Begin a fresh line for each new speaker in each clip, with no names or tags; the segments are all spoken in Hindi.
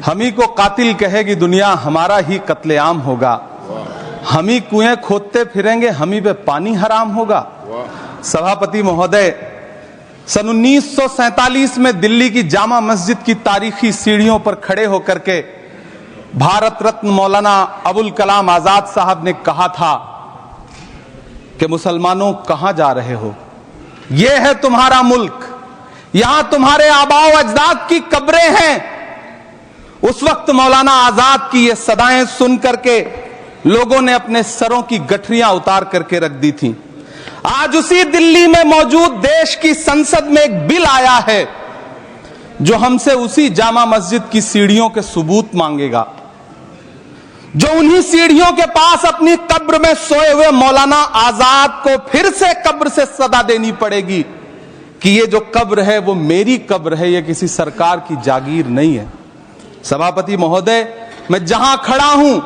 हम ही को कातिल कहेगी दुनिया, हमारा ही कत्लेआम होगा। हम ही कुएं खोदते फिरेंगे, हम ही पे पानी हराम होगा। सभापति महोदय, सन 1947 में दिल्ली की जामा मस्जिद की तारीखी सीढ़ियों पर खड़े होकर के भारत रत्न मौलाना अबुल कलाम आजाद साहब ने कहा था कि मुसलमानों कहां जा रहे हो, यह है तुम्हारा मुल्क, यहां तुम्हारे आबाओ अजदाद की कब्रें हैं। उस वक्त मौलाना आजाद की ये सदाएं सुन करके लोगों ने अपने सरों की गठरियां उतार करके रख दी थी। आज उसी दिल्ली में मौजूद देश की संसद में एक बिल आया है जो हमसे उसी जामा मस्जिद की सीढ़ियों के सबूत मांगेगा, जो उन्हीं सीढ़ियों के पास अपनी कब्र में सोए हुए मौलाना आजाद को फिर से कब्र से सदा देनी पड़ेगी कि ये जो कब्र है वो मेरी कब्र है, ये किसी सरकार की जागीर नहीं है। सभापति महोदय, मैं जहां खड़ा हूं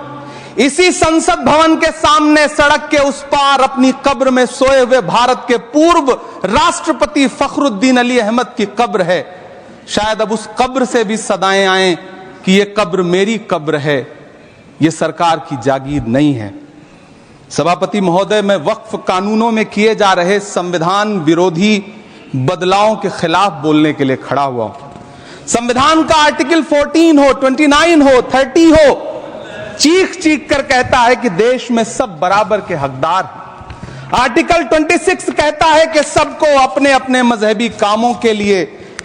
इसी संसद भवन के सामने सड़क के उस पार अपनी कब्र में सोए हुए भारत के पूर्व राष्ट्रपति फखरुद्दीन अली अहमद की कब्र है। शायद अब उस कब्र से भी सदाएं आए कि यह कब्र मेरी कब्र है, यह सरकार की जागीर नहीं है। सभापति महोदय, मैं वक्फ कानूनों में किए जा रहे संविधान विरोधी बदलावों के खिलाफ बोलने के लिए खड़ा हुआ हूं। संविधान का आर्टिकल 14 हो, 29 हो, 30 हो, चीख चीख कर कहता है कि देश में सब बराबर के हकदार हैं। आर्टिकल 26 कहता है कि सबको अपने अपने मजहबी कामों के लिए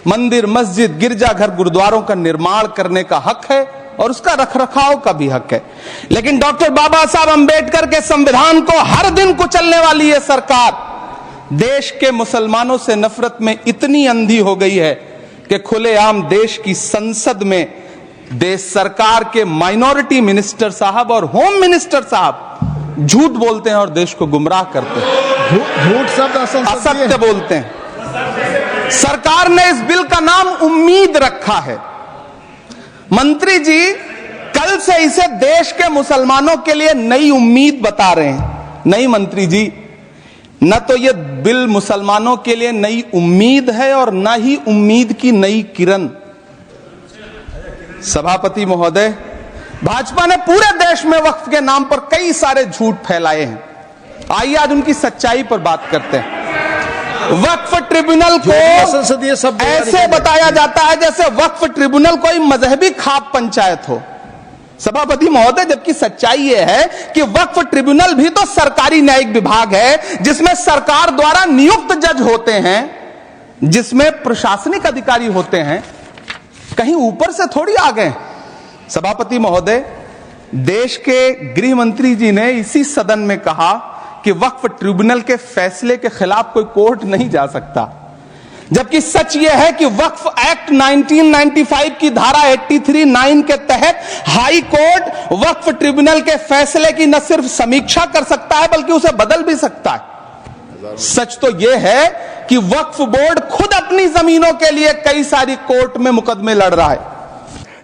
मंदिर, मस्जिद, गिरजाघर, गुरुद्वारों का निर्माण करने का हक है और उसका रखरखाव का भी हक है। लेकिन डॉक्टर बाबा साहब अंबेडकर के संविधान को हर दिन कुचलने वाली यह सरकार देश के मुसलमानों से नफरत में इतनी अंधी हो गई है कि खुलेआम देश की संसद में देश सरकार के माइनॉरिटी मिनिस्टर साहब और होम मिनिस्टर साहब झूठ बोलते हैं और देश को गुमराह करते हैं,
झूठ शब्द
असत्य बोलते हैं। सरकार ने इस बिल का नाम उम्मीद रखा है। मंत्री जी कल से इसे देश के मुसलमानों के लिए नई उम्मीद बता रहे हैं। नहीं मंत्री जी, न तो यह बिल मुसलमानों के लिए नई उम्मीद है और न ही उम्मीद की नई किरण। सभापति महोदय, भाजपा ने पूरे देश में वक्फ के नाम पर कई सारे झूठ फैलाए हैं। आइए आज उनकी सच्चाई पर बात करते हैं। वक्फ ट्रिब्यूनल को ऐसे बताया जाता है जैसे वक्फ ट्रिब्यूनल कोई मजहबी खाप पंचायत हो। सभापति महोदय, जबकि सच्चाई यह है कि वक्फ ट्रिब्यूनल भी तो सरकारी न्यायिक विभाग है जिसमें सरकार द्वारा नियुक्त जज होते हैं, जिसमें प्रशासनिक अधिकारी होते हैं, कहीं ऊपर से थोड़ी आ गए। सभापति महोदय, देश के गृह मंत्री जी ने इसी सदन में कहा कि वक्फ ट्रिब्यूनल के फैसले के खिलाफ कोई कोर्ट नहीं जा सकता, जबकि सच यह है कि वक्फ एक्ट 1995 की धारा 83(9) के तहत हाई कोर्ट वक्फ ट्रिब्यूनल के फैसले की न सिर्फ समीक्षा कर सकता है बल्कि उसे बदल भी सकता है। सच तो यह है कि वक्फ बोर्ड खुद अपनी जमीनों के लिए कई सारी कोर्ट में मुकदमे लड़ रहा है।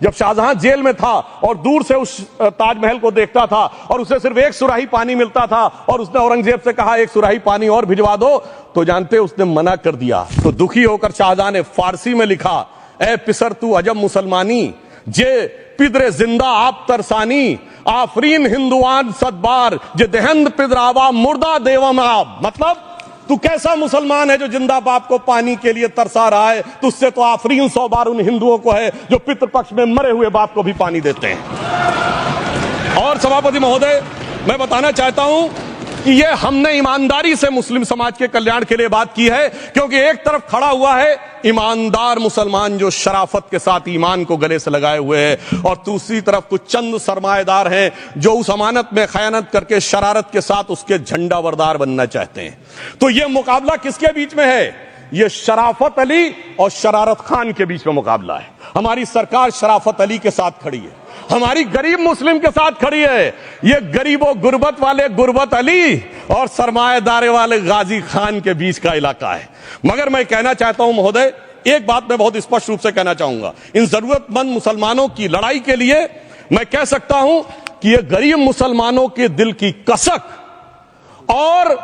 जब शाहजहां जेल में था और दूर से उस ताजमहल को देखता था और उसे सिर्फ एक सुराही पानी मिलता था और उसने औरंगजेब से कहा एक सुराही पानी और भिजवा दो, तो जानते उसने मना कर दिया। तो दुखी होकर शाहजहां ने फारसी में लिखा, ए पिसर तू अजब मुसलमानी, जे पिदरे जिंदा आप तरसानी, आफरीन हिंदुआन सदबार, जे देहंद पिदरावा मुर्दा देवम आप। मतलब तू कैसा मुसलमान है जो जिंदा बाप को पानी के लिए तरसा रहा है, तुझसे तो आफरीन 100 बार उन हिंदुओं को है जो पितृपक्ष में मरे हुए बाप को भी पानी देते हैं। और सभापति महोदय, मैं बताना चाहता हूं कि ये हमने ईमानदारी से मुस्लिम समाज के कल्याण के लिए बात की है, क्योंकि एक तरफ खड़ा हुआ है ईमानदार मुसलमान जो शराफत के साथ ईमान को गले से लगाए हुए हैं, और दूसरी तरफ कुछ चंद सरमाएदार हैं जो उस अमानत में खयानत करके शरारत के साथ उसके झंडा बरदार बनना चाहते हैं। तो यह मुकाबला किसके बीच में है? यह शराफत अली और शरारत खान के बीच में मुकाबला है। हमारी सरकार शराफत अली के साथ खड़ी है, हमारी गरीब मुस्लिम के साथ खड़ी है। ये गरीबों गुर्बत वाले गुर्बत अली और सरमाएदारे वाले गाजी खान के बीच का इलाका है। मगर मैं कहना चाहता हूं महोदय, एक बात मैं बहुत स्पष्ट रूप से कहना चाहूंगा, इन जरूरतमंद मुसलमानों की लड़ाई के लिए मैं कह सकता हूं कि ये गरीब मुसलमानों के दिल की कसक और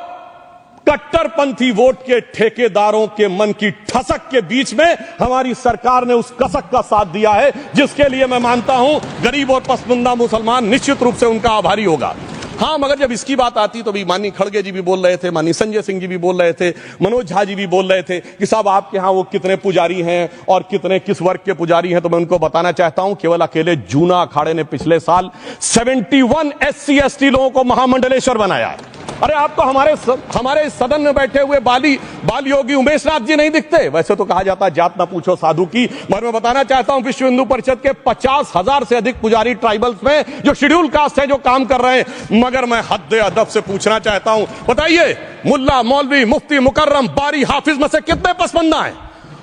कट्टरपंथी वोट के ठेकेदारों के मन की ठसक के बीच में हमारी सरकार ने उस कसक का साथ दिया है, जिसके लिए मैं मानता हूं गरीब और पसमानदा मुसलमान निश्चित रूप से उनका आभारी होगा। हां, मगर जब इसकी बात आती तो भी माननीय खड़गे जी भी बोल रहे थे, माननीय संजय सिंह जी भी बोल रहे थे, मनोज झा जी भी बोल रहे थे कि साहब आपके यहां वो कितने पुजारी हैं और कितने किस वर्ग के पुजारी हैं। तो मैं उनको बताना चाहता हूं, केवल अकेले जूना अखाड़े ने पिछले साल 71 SC ST लोगों को महामंडलेश्वर बनाया है। अरे आपको हमारे इस सदन में बैठे हुए बाल योगी उमेश नाथ जी नहीं दिखते? वैसे तो कहा जाता है जात ना पूछो साधु की, मगर मैं बताना चाहता हूं विश्व हिंदू परिषद के 50,000 से अधिक पुजारी ट्राइबल्स में जो शेड्यूल कास्ट है जो काम कर रहे हैं। मगर मैं हद अदब से पूछना चाहता हूं, बताइए मुल्ला, मौलवी, मुफ्ती, मुकर्रम, बारी, हाफिज में से कितने पसमंदा हैं?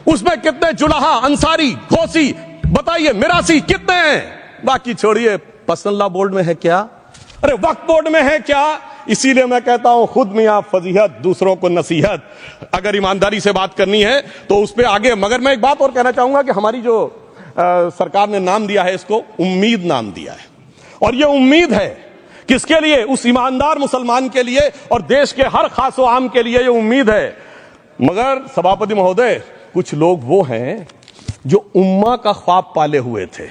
उसमें कितने जुलाहा, अंसारी, घोसी, बताइए मिरासी कितने हैं? बाकी छोड़िए, पर्सनल बोर्ड में है क्या? अरे वक्फ बोर्ड में है क्या? इसीलिए मैं कहता हूं खुद मियां फजीहत, दूसरों को नसीहत। अगर ईमानदारी से बात करनी है तो उस पर आगे। मगर मैं एक बात और कहना चाहूंगा कि हमारी जो सरकार ने नाम दिया है, इसको उम्मीद नाम दिया है। और यह उम्मीद है किसके लिए? उस ईमानदार मुसलमान के लिए और देश के हर खास व आम के लिए यह उम्मीद है। मगर सभापति महोदय, कुछ लोग वो हैं जो उम्मा का ख्वाब पाले हुए थे।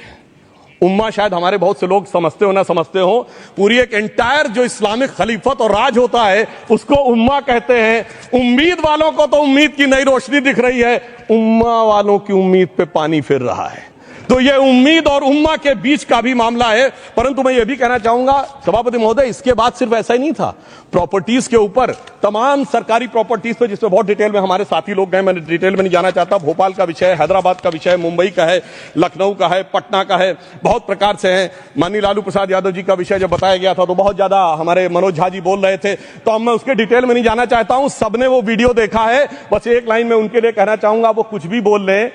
उम्मा शायद हमारे बहुत से लोग समझते हो ना समझते हो, पूरी एक एंटायर जो इस्लामिक खलीफत और राज होता है उसको उम्मा कहते हैं। उम्मीद वालों को तो उम्मीद की नई रोशनी दिख रही है, उम्मा वालों की उम्मीद पे पानी फिर रहा है। तो ये उम्मीद और उम्मा के बीच का भी मामला है। परंतु मैं ये भी कहना चाहूंगा सभापति महोदय, इसके बाद सिर्फ ऐसा ही नहीं था। प्रॉपर्टीज के ऊपर, तमाम सरकारी प्रॉपर्टीज पे, जिसमें बहुत डिटेल में हमारे साथी लोग गए, मैं डिटेल में नहीं जाना चाहता। भोपाल का विषय है, हैदराबाद का विषय है, मुंबई का है, लखनऊ का है, पटना का है, बहुत प्रकार से है। माननीय लालू प्रसाद यादव जी का विषय जब बताया गया था तो बहुत ज्यादा हमारे मनोज झा जी बोल रहे थे, तो अब मैं उसके डिटेल में नहीं जाना चाहता हूं। सबने वो वीडियो देखा है। बस एक लाइन में उनके लिए कहना चाहूंगा, वो कुछ भी बोल रहे हैं,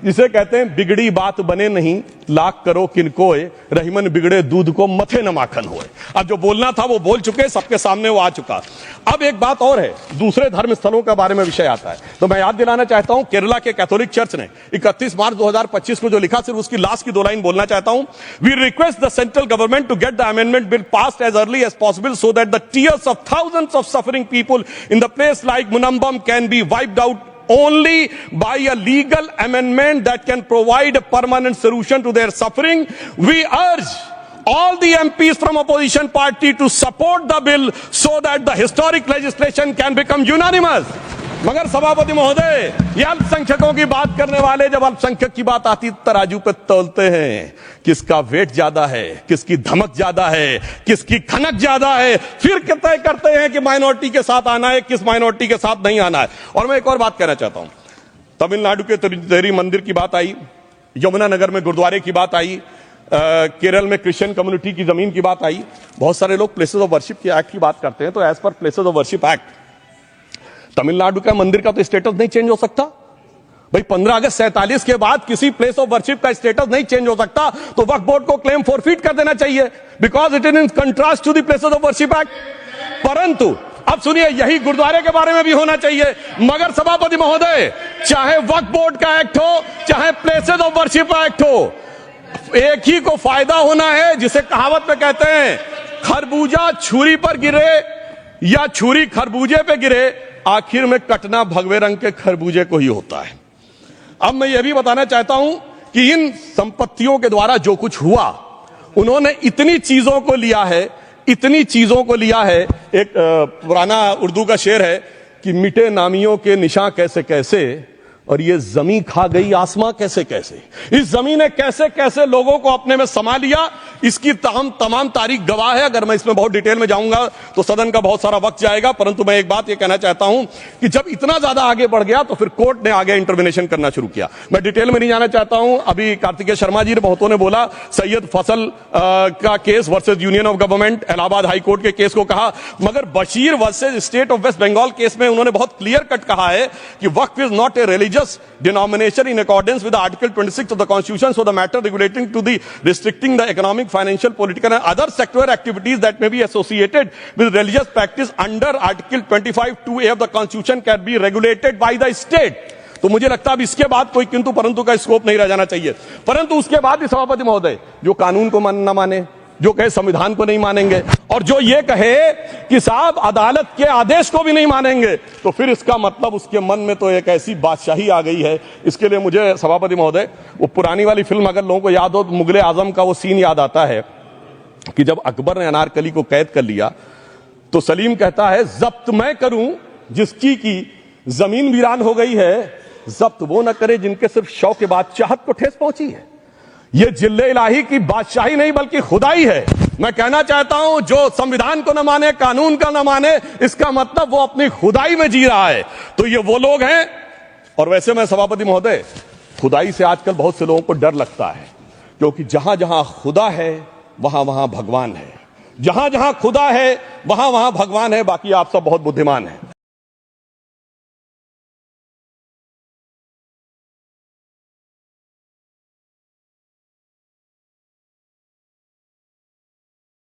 जिसे कहते हैं बिगड़ी बात बने नहीं, लाख करो किनकोए, रहीमन बिगड़े दूध को मथे न माखन होए। अब जो बोलना था वो बोल चुके, सबके सामने वो आ चुका। अब एक बात और है, दूसरे धर्म स्थलों के बारे में विषय आता है, तो मैं याद दिलाना चाहता हूं, केरला के कैथोलिक चर्च ने 31 मार्च 2025 को जो लिखा, सिर्फ उसकी लास्ट की 2 लाइन बोलना चाहता हूं। We request the central government to get the amendment bill passed as early as possible so that the tears of thousands of suffering people in the place like Munambam can be wiped out only by a legal amendment that can provide a permanent solution to their suffering. We urge all the MPs from opposition party to support the bill so that the historic legislation can become unanimous. मगर सभापति महोदय, ये अल्पसंख्यकों की बात करने वाले जब अल्पसंख्यक की बात आती तराजू पे तौलते हैं, किसका वेट ज्यादा है, किसकी धमक ज्यादा है, किसकी खनक ज्यादा है, फिर तय करते हैं कि माइनॉरिटी के साथ आना है, किस माइनॉरिटी के साथ नहीं आना है। और मैं एक और बात कहना चाहता हूं, तमिलनाडु के तिरुपति मंदिर की बात आई, यमुनानगर में गुरुद्वारे की बात आई, केरल में क्रिश्चियन कम्युनिटी की जमीन की बात आई। बहुत सारे लोग प्लेसेस ऑफ वर्शिप के एक्ट की बात करते हैं, तो as per places of worship act Tamil Nadu का मंदिर का तो स्टेटस नहीं चेंज हो सकता भाई। 15 अगस्त 47 के बाद किसी प्लेस ऑफ वर्शिप का स्टेटस नहीं चेंज हो सकता, तो वक्फ बोर्ड को क्लेम फॉरफिट कर देना चाहिए, because it is in contrast to the places of worship act. परंतु अब सुनिए, यही गुरुद्वारे के बारे में भी होना चाहिए। मगर सभापति महोदय, चाहे वक्फ बोर्ड का एक्ट हो, चाहे प्लेसेस ऑफ वर्शिप एक्ट हो, एक ही को फायदा होना है, जिसे कहावत में कहते हैं, खरबूजा छुरी पर गिरे या छुरी खरबूजे पे गिरे, आखिर में कटना भगवे रंग के खरबूजे को ही होता है। अब मैं यह भी बताना चाहता हूं कि इन संपत्तियों के द्वारा जो कुछ हुआ, उन्होंने इतनी चीजों को लिया है, इतनी चीजों को लिया है। एक पुराना उर्दू का शेर है कि मिटे नामियों के निशान कैसे कैसे, और ये जमीन खा गई आसमां कैसे कैसे। इस जमीन ने कैसे कैसे लोगों को अपने में समा लिया, इसकी तमाम तारीख गवाह है। अगर मैं इसमें बहुत डिटेल में जाऊंगा तो सदन का बहुत सारा वक्त जाएगा, परंतु मैं एक बात यह कहना चाहता हूं कि जब इतना ज्यादा आगे बढ़ गया तो फिर कोर्ट ने आगे इंटरवेंशन करना शुरू किया। मैं डिटेल में नहीं जाना चाहता हूं। अभी कार्तिकेय शर्मा जी ने बहुतों ने बोला सैयद फसल का case versus union of government, Allahabad high court के केस को कहा, मगर Bashir versus state of West Bengal case में उन्होंने बहुत क्लियर कट कहा है कि waqf is not a religious denomination in accordance with the Article 26 of the Constitution, so the matter relating to the restricting the economic, financial, political and other sectoral activities that may be associated with religious practice under Article 25(2)(a) of the Constitution can be regulated by the state. तो मुझे लगता है अब इसके बाद कोई किंतु परंतु का स्कोप नहीं रह जाना चाहिए। परंतु उसके बाद भी सभापति महोदय, जो कानून को न माने, जो कहे संविधान को नहीं मानेंगे, और जो ये कहे कि साहब अदालत के आदेश को भी नहीं मानेंगे, तो फिर इसका मतलब उसके मन में तो एक ऐसी बादशाही आ गई है। इसके लिए मुझे सभापति महोदय वो पुरानी वाली फिल्म अगर लोगों को याद हो तो मुगले आजम का वो सीन याद आता है कि जब अकबर ने अनारकली को कैद कर लिया तो सलीम कहता है जब्त मैं करूं जिसकी की जमीन वीरान हो गई है, जब्त वो न करे जिनके सिर्फ शौ के बाद चाहत को ठेस पहुंची है। ये जिल्ले इलाही की बादशाही नहीं बल्कि खुदाई है। मैं कहना चाहता हूं जो संविधान को न माने, कानून का न माने, इसका मतलब वो अपनी खुदाई में जी रहा है। तो ये वो लोग हैं। और वैसे मैं सभापति महोदय, खुदाई से आजकल बहुत से लोगों को डर लगता है, क्योंकि जहां जहां खुदा है वहां वहां भगवान है, जहां जहां खुदा है वहां वहां भगवान है। बाकी आप सब बहुत बुद्धिमान हैं।